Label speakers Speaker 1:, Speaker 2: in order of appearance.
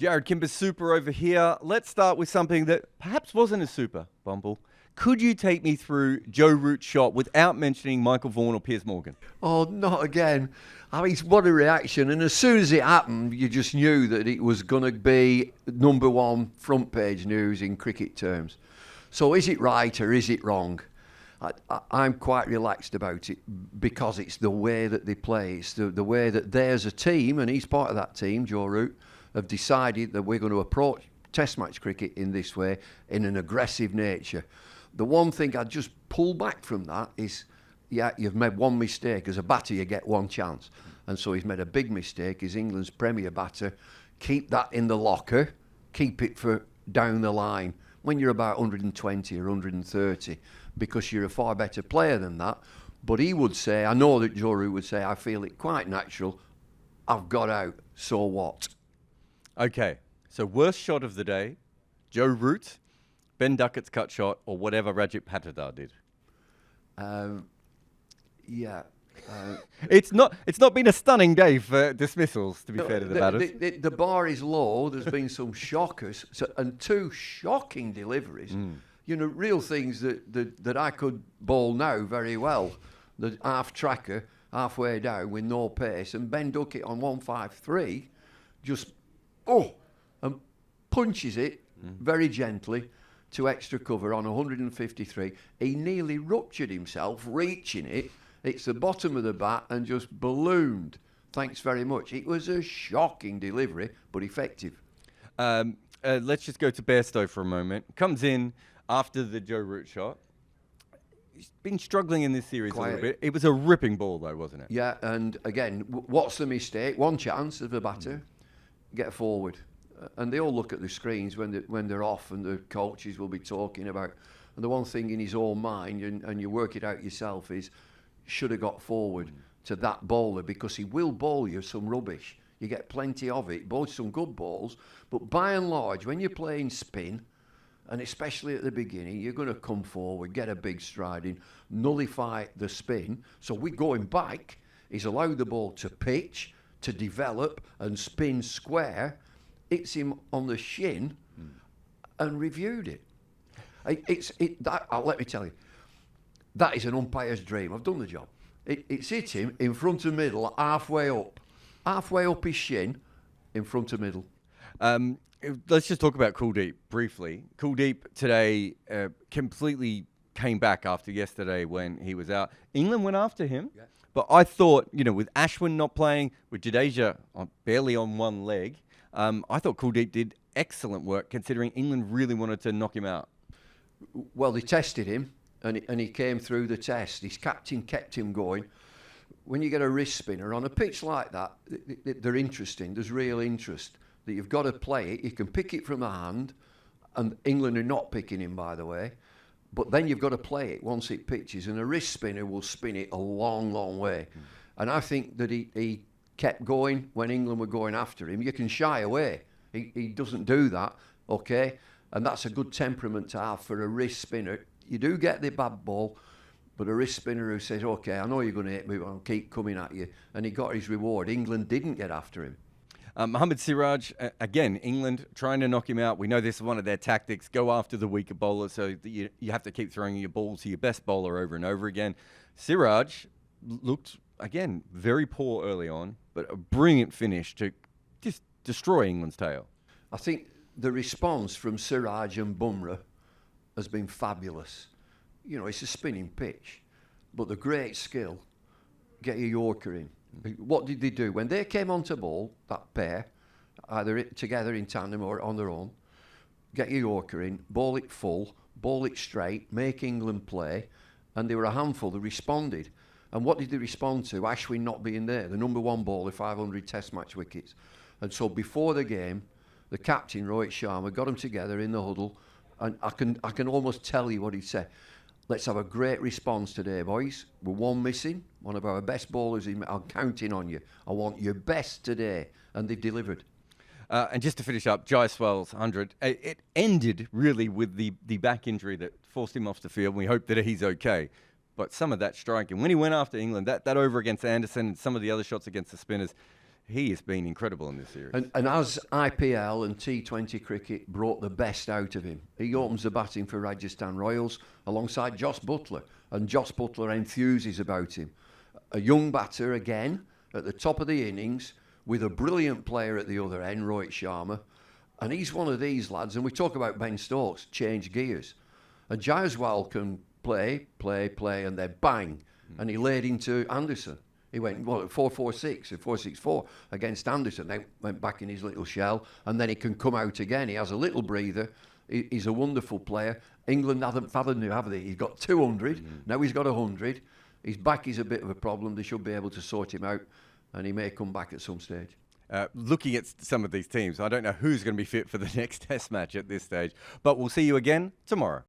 Speaker 1: Jarrod Kimber's super over here. Let's start with something that perhaps wasn't a super, Bumble. Could you take me through Joe Root's shot without mentioning Michael Vaughan or Piers Morgan?
Speaker 2: Oh, not again. I mean, what a reaction. And as soon as it happened, you just knew that it was going to be number one front page news in cricket terms. So is it right or is it wrong? I'm quite relaxed about it because it's the way that they play. It's the way that there's a team, and he's part of that team, Joe Root, have decided that we're going to approach Test match cricket in this way, in an aggressive nature. The one thing I'd just pull back from that is, yeah, you've made one mistake. As a batter, you get one chance. And so he's made a big mistake. He's England's premier batter. Keep that in the locker. Keep it for down the line when you're about 120 or 130, because you're a far better player than that. But he would say, I know that Joe Root would say, I feel it quite natural. I've got out. So what?
Speaker 1: Okay, so worst shot of the day, Joe Root, Ben Duckett's cut shot, or whatever Rajat Patidar did.
Speaker 2: Yeah.
Speaker 1: It's not been a stunning day for dismissals, to be fair to the batters.
Speaker 2: The bar is low. There's been some shockers and two shocking deliveries. You know, real things that I could bowl now very well. The half tracker, halfway down with no pace, and Ben Duckett on 153 just, and punches it very gently to extra cover on 153. He nearly ruptured himself reaching it. It's the bottom of the bat and just ballooned. Thanks very much. It was a shocking delivery, but effective.
Speaker 1: Let's just go to Bairstow for a moment. Comes in after the Joe Root shot. He's been struggling in this series a little bit. It was a ripping ball, though, wasn't it?
Speaker 2: Yeah, and again, what's the mistake? One chance of a batter, get forward. And they all look at the screens when they're off, and the coaches will be talking about. And the one thing in his own mind, and you work it out yourself, is should have got forward to that bowler, because he will bowl you some rubbish. You get plenty of it, bowl some good balls, but by and large, when you're playing spin, and especially at the beginning, you're going to come forward, get a big stride in, nullify the spin. So we're going back. He's allowed the ball to pitch, to develop, and spin square. Hits him on the shin, and reviewed it. Let me tell you, that is an umpire's dream. I've done the job. It's hit him in front of middle, halfway up his shin, in front of middle.
Speaker 1: Let's just talk about Kuldeep briefly. Kuldeep today completely came back after yesterday when he was out. England went after him, but I thought, with Ashwin not playing, with Jadeja barely on one leg, I thought Kuldeep did excellent work considering England really wanted to knock him out.
Speaker 2: Well, they tested him. And he came through the test. His captain kept him going. When you get a wrist spinner on a pitch like that, they're interesting. There's real interest that you've got to play it. You can pick it from the hand, and England are not picking him, by the way. But then you've got to play it once it pitches, and a wrist spinner will spin it a long, long way. And I think that he kept going when England were going after him. You can shy away. He doesn't do that, okay? And that's a good temperament to have for a wrist spinner. You do get the bad ball, but a wrist spinner who says, OK, I know you're going to hit me, but I'll keep coming at you. And he got his reward. England didn't get after him.
Speaker 1: Mohammad Siraj, again, England trying to knock him out. We know this is one of their tactics. Go after the weaker bowler, so that you have to keep throwing your balls to your best bowler over and over again. Siraj looked, again, very poor early on, but a brilliant finish to just destroy England's tail.
Speaker 2: I think the response from Siraj and Bumrah has been fabulous. It's a spinning pitch, but the great skill, get your Yorker in. What did they do? When they came onto ball, that pair, either together in tandem or on their own, get your Yorker in, bowl it full, bowl it straight, make England play, and they were a handful that responded. And what did they respond to? Ashwin not being there, the number one bowler, 500 Test match wickets. And so before the game, the captain, Rohit Sharma, got them together in the huddle, and I can almost tell you what he said. Let's have a great response today, boys. We're one missing, one of our best bowlers. I'm counting on you. I want your best today. And they've delivered.
Speaker 1: And just to finish up, Jaiswal's 100, it ended really with the back injury that forced him off the field. We hope that he's okay. But some of that striking, when he went after England, that over against Anderson and some of the other shots against the spinners, he has been incredible in this series.
Speaker 2: And as IPL and T20 cricket brought the best out of him, he opens the batting for Rajasthan Royals alongside Jos Buttler, and Jos Buttler enthuses about him. A young batter again at the top of the innings with a brilliant player at the other end, Rohit Sharma, and he's one of these lads, and we talk about Ben Stokes, change gears. And Jaiswal can play, and then bang, and he laid into Anderson. He went, 4-4-6 or 4-6-4 against Anderson. Then went back in his little shell, and then he can come out again. He has a little breather. He's a wonderful player. England haven't fathomed him, have they? He's got 200. Now he's got 100. His back is a bit of a problem. They should be able to sort him out, and he may come back at some stage.
Speaker 1: Looking at some of these teams, I don't know who's going to be fit for the next Test match at this stage, but we'll see you again tomorrow.